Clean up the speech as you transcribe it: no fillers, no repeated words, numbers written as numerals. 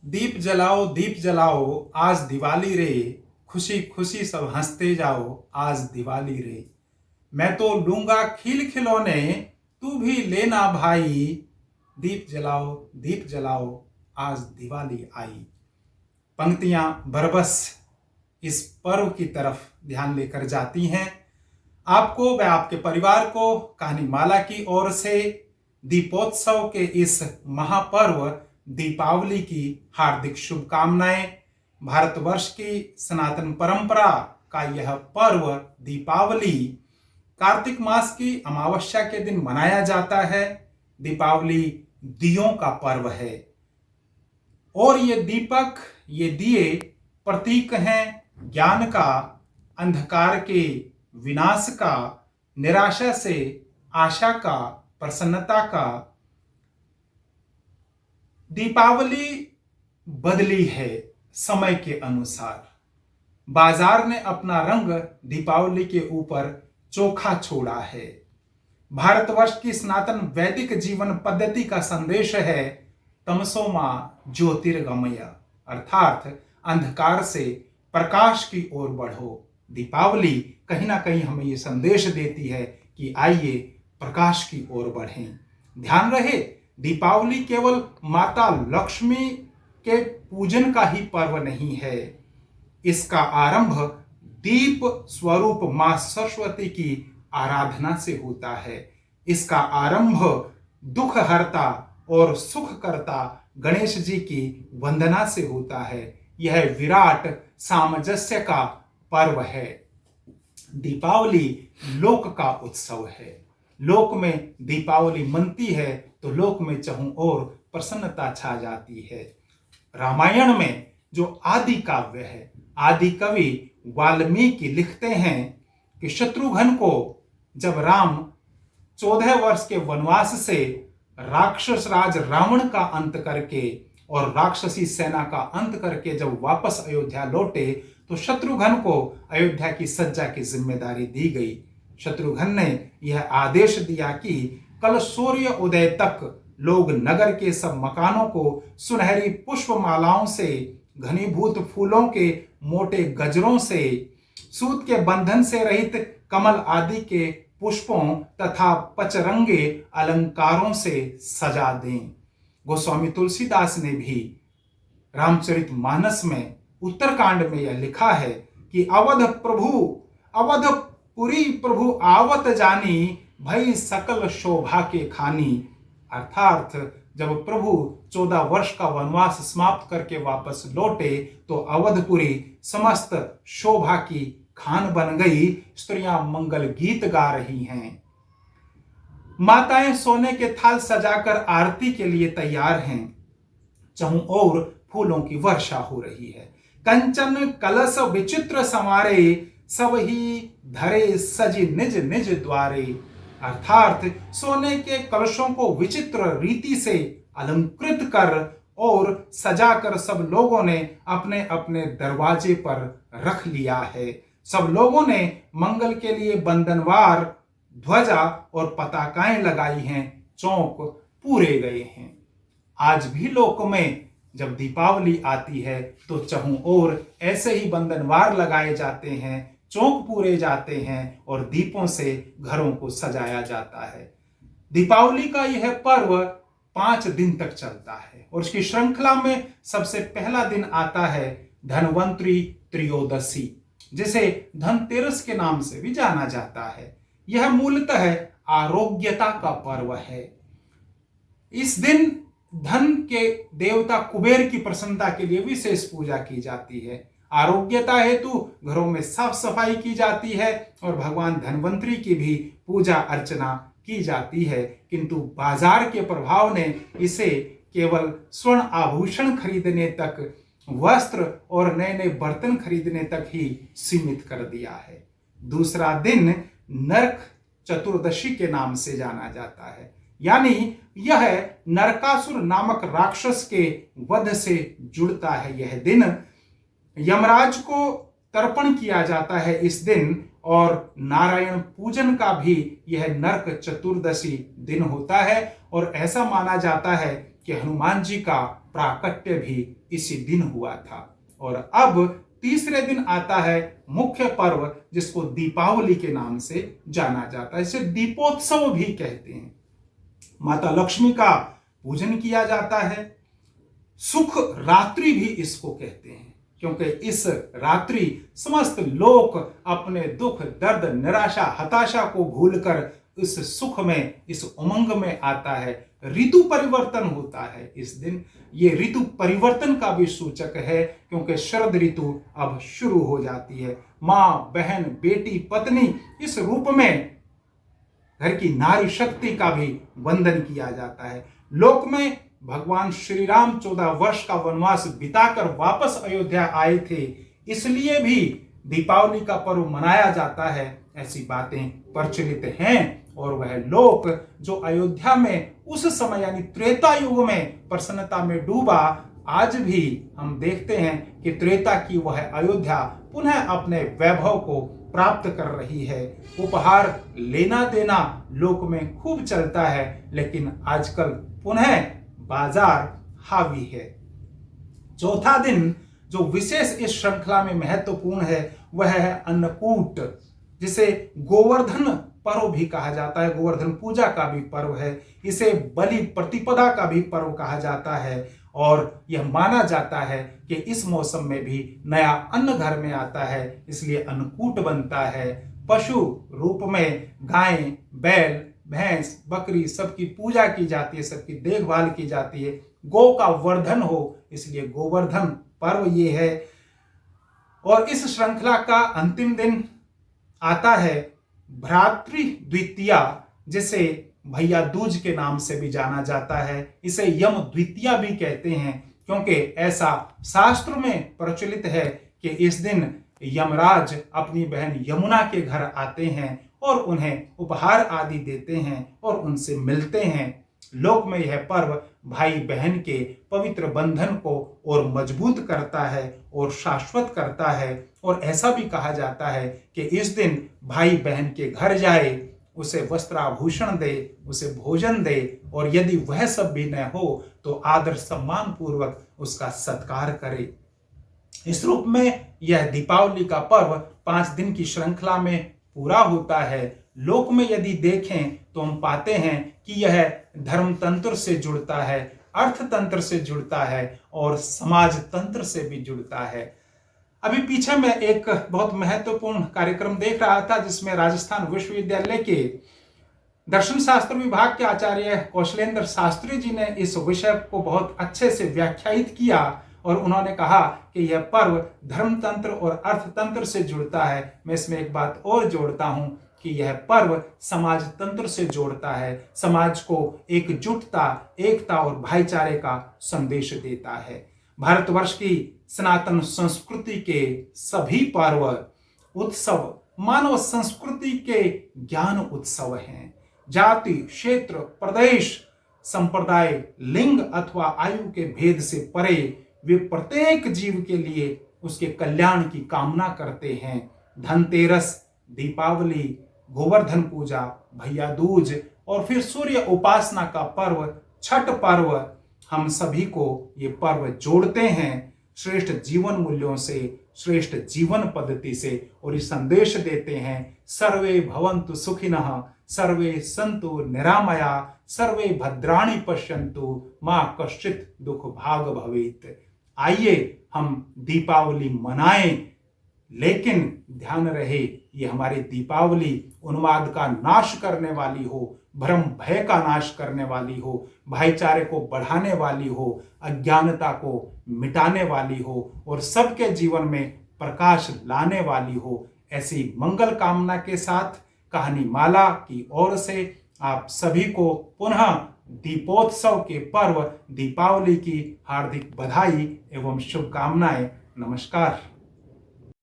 दीप जलाओ आज दिवाली रे। खुशी खुशी सब हंसते जाओ आज दिवाली रे। मैं तो लूंगा खिल खिलौने, तू भी लेना भाई। दीप जलाओ आज दिवाली आई। पंक्तियां बरबस इस पर्व की तरफ ध्यान लेकर जाती हैं। आपको व आपके परिवार को कहानी माला की ओर से दीपोत्सव के इस महापर्व दीपावली की हार्दिक शुभकामनाएं। भारतवर्ष की सनातन परंपरा का यह पर्व दीपावली कार्तिक मास की अमावस्या के दिन मनाया जाता है। दीपावली दियों का पर्व है और ये दीपक, ये दिए प्रतीक हैं ज्ञान का, अंधकार के विनाश का, निराशा से आशा का, प्रसन्नता का। दीपावली बदली है समय के अनुसार। बाजार ने अपना रंग दीपावली के ऊपर चोखा छोड़ा है। भारतवर्ष की सनातन वैदिक जीवन पद्धति का संदेश है तमसो मा ज्योतिर्गमय, अर्थात अंधकार से प्रकाश की ओर बढ़ो। दीपावली कहीं ना कहीं हमें ये संदेश देती है कि आइए प्रकाश की ओर बढ़ें। ध्यान रहे, दीपावली केवल माता लक्ष्मी के पूजन का ही पर्व नहीं है। इसका आरंभ दीप स्वरूप मां सरस्वती की आराधना से होता है। इसका आरंभ दुख हरता और सुख करता गणेश जी की वंदना से होता है। यह विराट सामंजस्य का पर्व है। दीपावली लोक का उत्सव है। लोक में दीपावली मनती है तो लोक में चहुं ओर प्रसन्नता छा जाती है। रामायण में जो आदि काव्य है, आदि कवि वाल्मीकि लिखते हैं कि शत्रुघ्न को जब राम 14 वर्ष के वनवास से राक्षस राज रावण का अंत करके और राक्षसी सेना का अंत करके जब वापस अयोध्या लौटे तो शत्रुघ्न को अयोध्या की सज्जा की जिम्मेदारी दी गई। शत्रुघ्न ने यह आदेश दिया कि कल सूर्य उदय तक लोग नगर के सब मकानों को सुनहरी पुष्पमालाओं से, घनीभूत फूलों के मोटे गजरों से, सूत के बंधन से रहित कमल आदि के पुष्पों तथा पचरंगे अलंकारों से सजा दें। गोस्वामी तुलसीदास ने भी रामचरितमानस में उत्तरकांड में यह लिखा है कि अवधपुरी प्रभु आवत जानी, भई सकल शोभा के खानी। अर्थात जब प्रभु 14 वर्ष का वनवास समाप्त करके वापस लौटे तो अवधपुरी समस्त शोभा की खान बन गई। स्त्रियां मंगल गीत गा रही हैं। माताएं सोने के थाल सजाकर आरती के लिए तैयार हैं। चहुं ओर फूलों की वर्षा हो रही है। कंचन कलश विचित्र संवारे, सब ही धरे सजी निज निज द्वारे। अर्थात सोने के कलशों को विचित्र रीति से अलंकृत कर और सजाकर सब लोगों ने अपने अपने दरवाजे पर रख लिया है। सब लोगों ने मंगल के लिए बंधनवार ध्वजा और पताकाएं लगाई हैं। चौक पूरे गए हैं। आज भी लोक में जब दीपावली आती है तो चहुं ओर ऐसे ही बंधनवार लगाए जाते हैं, चौक पूरे जाते हैं और दीपों से घरों को सजाया जाता है। दीपावली का यह पर्व 5 दिन तक चलता है और उसकी श्रृंखला में सबसे पहला दिन आता है धनवंतरी त्रयोदशी, जिसे धनतेरस के नाम से भी जाना जाता है। यह मूलतः आरोग्यता का पर्व है। इस दिन धन के देवता कुबेर की प्रसन्नता के लिए विशेष पूजा की जाती है। आरोग्यता हेतु घरों में साफ सफाई की जाती है और भगवान धनवंतरी की भी पूजा अर्चना की जाती है। किंतु बाजार के प्रभाव ने इसे केवल स्वर्ण आभूषण खरीदने तक, वस्त्र और नए नए बर्तन खरीदने तक ही सीमित कर दिया है। दूसरा दिन नरक चतुर्दशी के नाम से जाना जाता है, यानी यह नरकासुर नामक राक्षस के वध से जुड़ता है। यह दिन यमराज को तर्पण किया जाता है इस दिन, और नारायण पूजन का भी यह नरक चतुर्दशी दिन होता है। और ऐसा माना जाता है कि हनुमान जी का प्राकट्य भी इसी दिन हुआ था। और अब तीसरे दिन आता है मुख्य पर्व, जिसको दीपावली के नाम से जाना जाता है। इसे दीपोत्सव भी कहते हैं। माता लक्ष्मी का पूजन किया जाता है। सुख रात्रि भी इसको कहते हैं, क्योंकि इस रात्रि समस्त लोग अपने दुख, दर्द, निराशा, हताशा को भूलकर इस सुख में, इस उमंग में आता है। ऋतु परिवर्तन होता है इस दिन। ये ऋतु परिवर्तन का भी सूचक है, क्योंकि शरद ऋतु अब शुरू हो जाती है। माँ, बहन, बेटी, पत्नी, इस रूप में घर की नारी शक्ति का भी वंदन किया जाता है। लोक में भगवान श्री राम 14 वर्ष का वनवास बिताकर वापस अयोध्या आए थे, इसलिए भी दीपावली का पर्व मनाया जाता है। ऐसी बातें प्रचलित हैं। और वह लोक जो अयोध्या में उस समय यानी त्रेता युग में प्रसन्नता में डूबा, आज भी हम देखते हैं कि त्रेता की वह अयोध्या पुनः अपने वैभव को प्राप्त कर रही है। उपहार लेना देना लोक में खूब चलता है, लेकिन आजकल पुनः बाजार हावी है। चौथा दिन जो विशेष इस श्रृंखला में महत्वपूर्ण है, वह है अन्नकूट, जिसे गोवर्धन पर्व भी कहा जाता है। गोवर्धन पूजा का भी पर्व है। इसे बलि प्रतिपदा का भी पर्व कहा जाता है। और यह माना जाता है कि इस मौसम में भी नया अन्न घर में आता है, इसलिए अन्नकूट बनता है। पशु रूप में गाय, बैल, भैंस, बकरी सबकी पूजा की जाती है, सबकी देखभाल की जाती है। गौ का वर्धन हो, इसलिए गोवर्धन पर्व ये है। और इस श्रृंखला का अंतिम दिन आता है भ्रातृ द्वितीया, जिसे भैया दूज के नाम से भी जाना जाता है। इसे यम द्वितीया भी कहते हैं, क्योंकि ऐसा शास्त्र में प्रचलित है कि इस दिन यमराज अपनी बहन यमुना के घर आते हैं और उन्हें उपहार आदि देते हैं और उनसे मिलते हैं। लोक में यह पर्व भाई बहन के पवित्र बंधन को और मजबूत करता है और शाश्वत करता है। और ऐसा भी कहा जाता है कि इस दिन भाई बहन के घर जाए, उसे वस्त्राभूषण दे, उसे भोजन दे, और यदि वह सब भी न हो तो आदर सम्मान पूर्वक उसका सत्कार करे। इस रूप में यह दीपावली का पर्व 5 दिन की श्रृंखला में पूरा होता है। लोक में यदि देखें तो हम पाते हैं कि यह धर्म तंत्र से जुड़ता है, अर्थतंत्र से जुड़ता है और समाज तंत्र से भी जुड़ता है। अभी पीछे मैं एक बहुत महत्वपूर्ण कार्यक्रम देख रहा था, जिसमें राजस्थान विश्वविद्यालय के दर्शन शास्त्र विभाग के आचार्य कौशलेंद्र शास्त्री जी ने इस विषय को बहुत अच्छे से व्याख्यायित किया। और उन्होंने कहा कि यह पर्व धर्म तंत्र और अर्थतंत्र से जुड़ता है। मैं इसमें एक बात और जोड़ता हूं कि यह पर्व समाज तंत्र से जोड़ता है, समाज को एकजुटता, एकता और भाईचारे का संदेश देता है। भारतवर्ष की सनातन संस्कृति के सभी पर्व उत्सव मानव संस्कृति के ज्ञान उत्सव हैं। जाति, क्षेत्र, प्रदेश, संप्रदाय, लिंग अथवा आयु के भेद से परे वे प्रत्येक जीव के लिए उसके कल्याण की कामना करते हैं। धनतेरस, दीपावली, गोवर्धन पूजा, भैया दूज और फिर सूर्य उपासना का पर्व छठ पर्व, हम सभी को ये पर्व जोड़ते हैं श्रेष्ठ जीवन मूल्यों से, श्रेष्ठ जीवन पद्धति से, और ये संदेश देते हैं सर्वे भवन्तु सुखिनः, सर्वे सन्तु निरामया, सर्वे भद्राणि पश्यन्तु, माँ कश्चित् दुख भाग भवेत्। आइए हम दीपावली मनाएं, लेकिन ध्यान रहे ये हमारी दीपावली उन्माद का नाश करने वाली हो, भ्रम भय का नाश करने वाली हो, भाईचारे को बढ़ाने वाली हो, अज्ञानता को मिटाने वाली हो और सबके जीवन में प्रकाश लाने वाली हो। ऐसी मंगल कामना के साथ कहानी माला की ओर से आप सभी को पुनः दीपोत्सव के पर्व दीपावली की हार्दिक बधाई एवं शुभकामनाएं। नमस्कार।